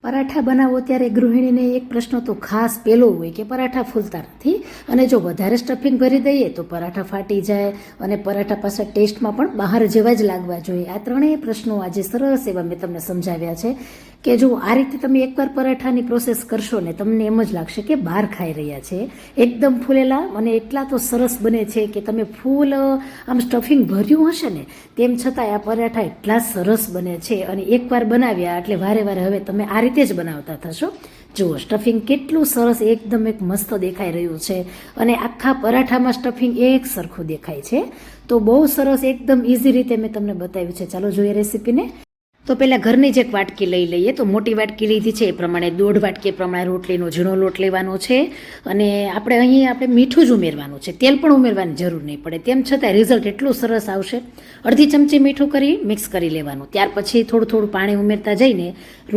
પરાઠા બનાવો ત્યારે ગૃહિણીને એક પ્રશ્ન તો ખાસ પેલો હોય કે પરાઠા ફૂલતા નથી, અને જો વધારે સ્ટફિંગ ભરી દઈએ તો પરાઠા ફાટી જાય અને પરાઠા પાછા ટેસ્ટમાં પણ બહાર જેવા જ લાગવા જોઈએ. આ ત્રણેય પ્રશ્નો આજે સરસ એવા મેં તમને સમજાવ્યા છે કે જો આ રીતે તમે એકવાર પરાઠાની પ્રોસેસ કરશો ને તમને એમ જ લાગશે કે બહાર ખાઈ રહ્યા છે. એકદમ ફૂલેલા અને એટલા તો સરસ બને છે કે તમે ફૂલ આમ સ્ટફિંગ ભર્યું હશે ને તેમ છતાં આ પરાઠા એટલા સરસ બને છે. અને એકવાર બનાવ્યા એટલે વારે વારે હવે તમે આ રીતે જ બનાવતા થશો. જુઓ સ્ટફિંગ કેટલું સરસ એકદમ એક મસ્ત દેખાઈ રહ્યું છે અને આખા પરાઠામાં સ્ટફિંગ એક સરખું દેખાય છે. તો બહુ સરસ એકદમ ઇઝી રીતે મેં તમને બતાવ્યું છે. ચાલો જોઈએ રેસીપીને. તો પહેલાં ઘરની જ એક વાટકી લઈ લઈએ. તો મોટી વાટકી લીધી છે એ પ્રમાણે 1.5 વાટકી પ્રમાણે રોટલીનો ઝીણો લોટ લેવાનો છે. અને આપણે મીઠું જ ઉમેરવાનું છે, તેલ પણ ઉમેરવાની જરૂર નહીં પડે. તેમ છતાં રિઝલ્ટ એટલું સરસ આવશે. અડધી ચમચી મીઠું કરી મિક્સ કરી લેવાનું. ત્યાર પછી થોડું થોડું પાણી ઉમેરતા જઈને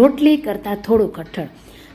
રોટલી કરતાં થોડું કઠણ.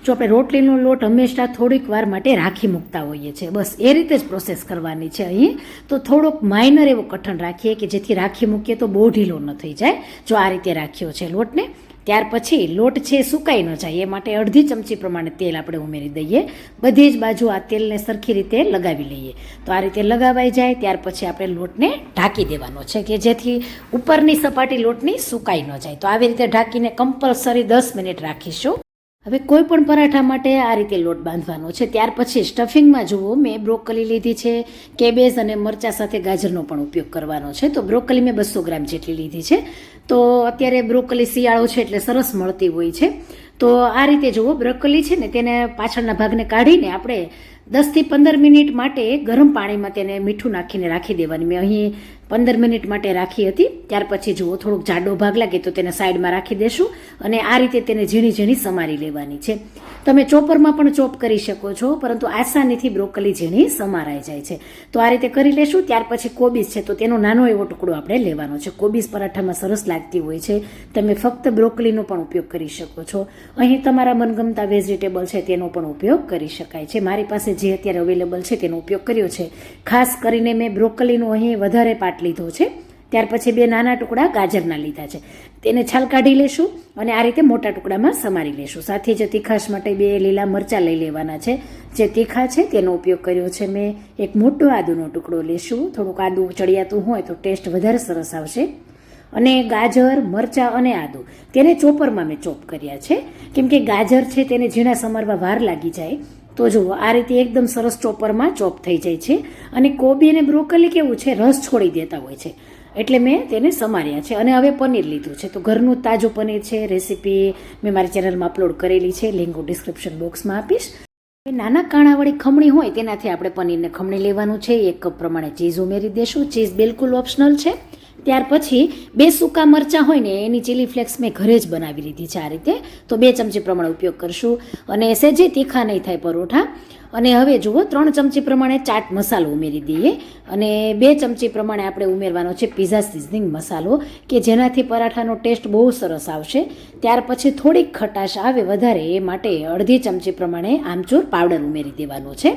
જો આપણે રોટલીનો લોટ હંમેશા થોડીક વાર માટે રાખી મૂકતા હોઈએ છીએ, બસ એ રીતે જ પ્રોસેસ કરવાની છે અહીં. તો થોડોક માઇનર એવો કઠણ રાખીએ કે જેથી રાખી મૂકીએ તો બહુ ઢીલો ન થઈ જાય. જો આ રીતે રાખ્યો છે લોટને. ત્યાર પછી લોટ છે સુકાઈ ન જાય એ માટે અડધી ચમચી પ્રમાણે તેલ આપણે ઉમેરી દઈએ. બધી જ બાજુ આ તેલને સરખી રીતે લગાવી લઈએ. તો આ રીતે લગાવાઈ જાય ત્યાર પછી આપણે લોટને ઢાંકી દેવાનો છે કે જેથી ઉપરની સપાટી લોટની સુકાઈ ન જાય. તો આવી રીતે ઢાંકીને કમ્પલસરી 10 મિનિટ રાખીશું. હવે કોઈ પણ પરાઠા માટે આ રીતે લોટ બાંધવાનો છે. ત્યાર પછી સ્ટફિંગમાં જુઓ મેં બ્રોકલી લીધી છે, કેબેજ અને મરચાં સાથે ગાજરનો પણ ઉપયોગ કરવાનો છે. તો બ્રોકલી મેં 200 ગ્રામ જેટલી લીધી છે. તો અત્યારે બ્રોકલી શિયાળો છે એટલે સરસ મળતી હોય છે. તો આ રીતે જુઓ બ્રોકલી છે ને તેને પાછળના ભાગને કાઢીને આપણે 10 થી 15 મિનિટ માટે ગરમ પાણીમાં તેને મીઠું નાખીને રાખી દેવાની. મેં અહીં 15 મિનિટ માટે રાખી હતી. ત્યાર પછી જુઓ થોડોક જાડો ભાગ લાગે તો તેને સાઈડમાં રાખી દેશું અને આ રીતે તેને ઝીણી ઝીણી સમારી લેવાની છે. તમે ચોપરમાં પણ ચોપ કરી શકો છો, પરંતુ આસાનીથી બ્રોકલી ઝીણી સમારાઈ જાય છે. તો આ રીતે કરી લેશું. ત્યાર પછી કોબીજ છે તો તેનો નાનો એવો ટુકડો આપણે લેવાનો છે. કોબીજ પરાઠામાં સરસ લાગતી હોય છે. તમે ફક્ત બ્રોકલીનો પણ ઉપયોગ કરી શકો છો. અહીં તમારા મનગમતા વેજીટેબલ છે તેનો પણ ઉપયોગ કરી શકાય છે. મારી પાસે જે અત્યારે અવેલેબલ છે તેનો ઉપયોગ કર્યો છે. ખાસ કરીને મેં બ્રોકલીનો અહીં વધારે પાટ લીધો છે. ત્યાર પછી 2 નાના ટુકડા ગાજરના લીધા છે. તેને છાલ કાઢી લેશું અને આ રીતે મોટા ટુકડામાં સમારી લેશું. સાથે જ તીખાશ માટે 2 લીલા મરચાં લઈ લેવાના છે. જે તીખા છે તેનો ઉપયોગ કર્યો છે મેં. એક મોટો આદુનો ટુકડો લેશું. થોડુંક આદુ ચડિયાતું હોય તો ટેસ્ટ વધારે સરસ આવશે. અને ગાજર, મરચાં અને આદુ તેને ચોપરમાં મેં ચોપ કર્યા છે, કેમ કે ગાજર છે તેને ઝીણા સમારવા વાર લાગી જાય. તો જુઓ આ રીતે એકદમ સરસ ચોપરમાં ચોપ થઈ જાય છે. અને કોબી અને બ્રોકલી કેવું છે રસ છોડી દેતા હોય છે એટલે મેં તેને સમાર્યા છે. અને હવે પનીર લીધું છે. તો ઘરનું તાજું પનીર છે. રેસીપી મેં મારી ચેનલમાં અપલોડ કરેલી છે, લિંક હું ડિસ્ક્રિપ્શન બોક્સમાં આપીશ. નાના કાણાવાળી ખમણી હોય તેનાથી આપણે પનીરને ખમણી લેવાનું છે. 1 કપ પ્રમાણે ચીઝ ઉમેરી દેશું. ચીઝ બિલકુલ ઓપ્શનલ છે. ત્યાર પછી 2 સૂકા મરચાં હોય ને એની ચીલી ફ્લેક્સ મેં ઘરે જ બનાવી લીધી છે આ રીતે. તો 2 ચમચી પ્રમાણે ઉપયોગ કરશું અને સહેજે તીખા નહીં થાય પરોઠા. અને હવે જુઓ 3 ચમચી પ્રમાણે ચાટ મસાલો ઉમેરી દઈએ અને 2 ચમચી પ્રમાણે આપણે ઉમેરવાનો છે પીઝા સિઝનિંગ મસાલો કે જેનાથી પરાઠાનો ટેસ્ટ બહુ સરસ આવશે. ત્યાર પછી થોડીક ખટાશ આવે વધારે એ માટે અડધી ચમચી પ્રમાણે આમચૂર પાવડર ઉમેરી દેવાનો છે.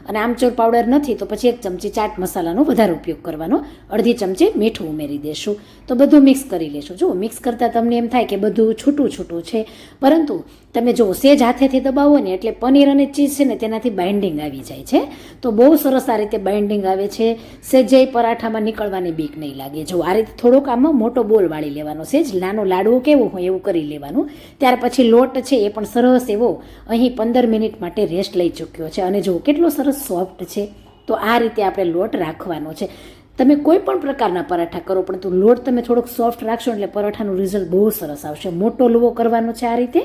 અને આમચૂર પાવડર નથી તો પછી 1 ચમચી ચાટ મસાલાનો વધારે ઉપયોગ કરવાનો. અડધી ચમચી મીઠું ઉમેરી દેશું. તો બધું મિક્સ કરી લેશું. જો મિક્સ કરતાં તમને એમ થાય કે બધું છૂટું છૂટું છે, પરંતુ તમે જો સેજ હાથેથી દબાવો ને એટલે પનીર અને ચીઝ છે ને તેનાથી બાઇન્ડિંગ આવી જાય છે. તો બહુ સરસ આ રીતે બાઇન્ડિંગ આવે છે. સેજે પરાઠામાં નીકળવાની બીક નહીં લાગે. જો આ રીતે થોડોક આમાં મોટો બોલ વાળી લેવાનો. સેજ નાનો લાડવો કેવો હોય એવું કરી લેવાનું. ત્યાર પછી લોટ છે એ પણ સરસ એવો અહીં 15 મિનિટ માટે રેસ્ટ લઈ ચૂક્યો છે. અને જો કેટલો સરસ સોફ્ટ છે. તો આ રીતે આપણે લોટ રાખવાનો છે. તમે કોઈ પણ પ્રકારના પરાઠા કરો પરંતુ લોટ તમે થોડોક સોફ્ટ રાખશો એટલે પરાઠાનું રિઝલ્ટ બહુ સરસ આવશે. મોટો લુવો કરવાનો છે આ રીતે.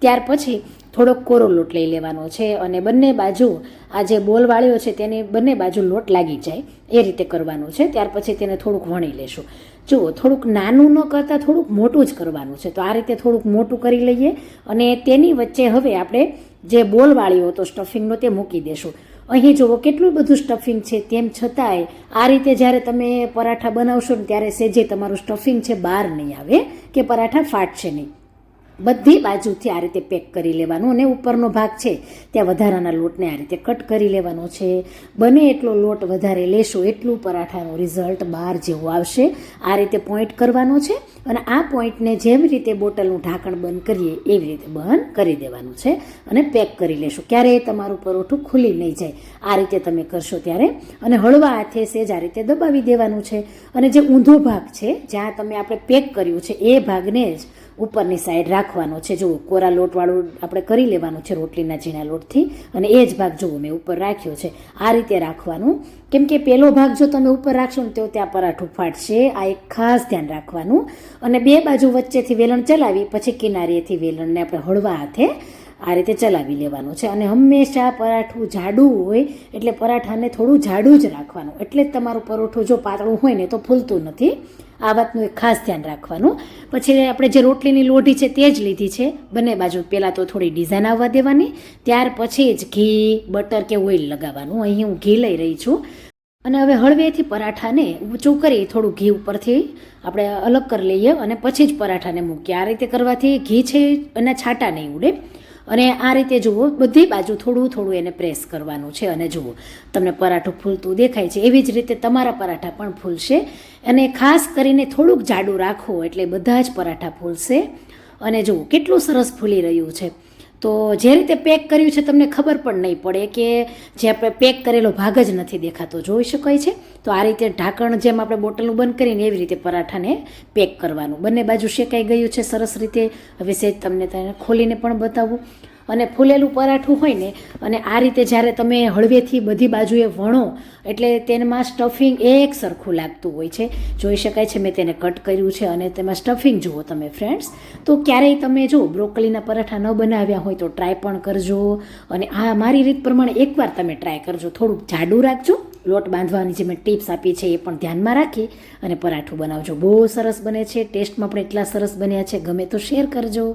ત્યાર પછી થોડોક કોરો લોટ લઈ લેવાનો છે અને બંને બાજુ આ જે બોલ વાળ્યો છે તેની બંને બાજુ લોટ લાગી જાય એ રીતે કરવાનું છે. ત્યાર પછી તેને થોડુંક વણી લેશું. જુઓ થોડુંક નાનું ન કરતાં થોડુંક મોટું જ કરવાનું છે. તો આ રીતે થોડુંક મોટું કરી લઈએ અને તેની વચ્ચે હવે આપણે જે બોલ વાળ્યો હતો સ્ટફિંગનો તે મૂકી દેશું. અહીં જુઓ કેટલું બધું સ્ટફિંગ છે, તેમ છતાંય આ રીતે જ્યારે તમે પરાઠા બનાવશો ને ત્યારે સેજે તમારું સ્ટફિંગ છે બહાર નહીં આવે કે પરાઠા ફાટશે નહીં. બધી બાજુથી આ રીતે પેક કરી લેવાનું અને ઉપરનો ભાગ છે ત્યાં વધારાના લોટને આ રીતે કટ કરી લેવાનો છે. બને એટલો લોટ વધારે લેશો એટલું પરાઠાનો રિઝલ્ટ બહાર જેવો આવશે. આ રીતે પોઈન્ટ કરવાનો છે અને આ પોઈન્ટને જેમ રીતે બોટલનું ઢાંકણ બંધ કરીએ એવી રીતે બંધ કરી દેવાનું છે અને પેક કરી લેશો. ક્યારેય તમારું પરોઠું ખુલી નહીં જાય. આ રીતે તમે કરશો ત્યારે અને હળવા હાથે સેજ આ રીતે દબાવી દેવાનું છે અને જે ઊંધો ભાગ છે જ્યાં તમે આપણે પેક કર્યું છે એ ભાગને જ ઉપરની સાઈડ રાખવાનો છે. જુઓ કોરા લોટવાળું આપણે કરી લેવાનું છે રોટલીના ઝીણા લોટથી અને એ જ ભાગ જુઓ મેં ઉપર રાખ્યો છે. આ રીતે રાખવાનું, કેમ કે પેલો ભાગ જો તમે ઉપર રાખશો ને તો ત્યાં પરાઠું ફાટશે. આ એક ખાસ ધ્યાન રાખવાનું. અને બે બાજુ વચ્ચેથી વેલણ ચલાવી પછી કિનારીએથી વેલણને આપણે હળવા હાથે આ રીતે ચલાવી લેવાનું છે. અને હંમેશા પરાઠું જાડું હોય એટલે પરાઠાને થોડું જાડું જ રાખવાનું. એટલે જ તમારું પરોઠું જો પાતળું હોય ને તો ફૂલતું નથી. આ વાતનું એક ખાસ ધ્યાન રાખવાનું. પછી આપણે જે રોટલીની લોઢી છે તે જ લીધી છે. બંને બાજુ પહેલાં તો થોડી ડિઝાઇન આવવા દેવાની, ત્યાર પછી જ ઘી, બટર કે ઓઇલ લગાવવાનું. અહીં હું ઘી લઈ રહી છું. અને હવે હળવેથી પરાઠાને ઊંચું કરી થોડું ઘી ઉપરથી આપણે અલગ કરી લઈએ અને પછી જ પરાઠાને મૂકીએ. આ રીતે કરવાથી ઘી છે એના છાંટા નહીં ઉડે. અને આ રીતે જુઓ બધી બાજુ થોડું થોડું એને પ્રેસ કરવાનું છે અને જુઓ તમને પરાઠું ફૂલતું દેખાય છે. એવી જ રીતે તમારા પરાઠા પણ ફૂલશે. અને ખાસ કરીને થોડુંક જાડું રાખો એટલે બધા જ પરાઠા ફૂલશે. અને જુઓ કેટલું સરસ ફૂલી રહ્યું છે. તો જે રીતે પેક કર્યું છે તમને ખબર પણ નહીં પડે કે જે આપણે પેક કરેલો ભાગ જ નથી દેખાતો, જોઈ શકાય છે. તો આ રીતે ઢાંકણ જેમ આપણે બોટલનું બંધ કરીને એવી રીતે પરાઠાને પેક કરવાનું. બંને બાજુ શેકાઈ ગયું છે સરસ રીતે. હવે સેજ તમને તેને ખોલીને પણ બતાવું. અને ફૂલેલું પરાઠું હોય ને અને આ રીતે જ્યારે તમે હળવેથી બધી બાજુએ વણો એટલે તેમાં સ્ટફિંગ એક સરખું લાગતું હોય છે. જોઈ શકાય છે મેં તેને કટ કર્યું છે અને તેમાં સ્ટફિંગ જુઓ તમે ફ્રેન્ડ્સ. તો ક્યારેય તમે જો બ્રોકોલીના પરાઠા ન બનાવ્યા હોય તો ટ્રાય પણ કરજો. અને આ મારી રીત પ્રમાણે એકવાર તમે ટ્રાય કરજો. થોડુંક જાડું રાખજો. લોટ બાંધવાની જે મેં ટિપ્સ આપી છે એ પણ ધ્યાનમાં રાખી અને પરાઠું બનાવજો. બહુ સરસ બને છે. ટેસ્ટમાં પણ એટલા સરસ બન્યા છે. ગમે તો શેર કરજો.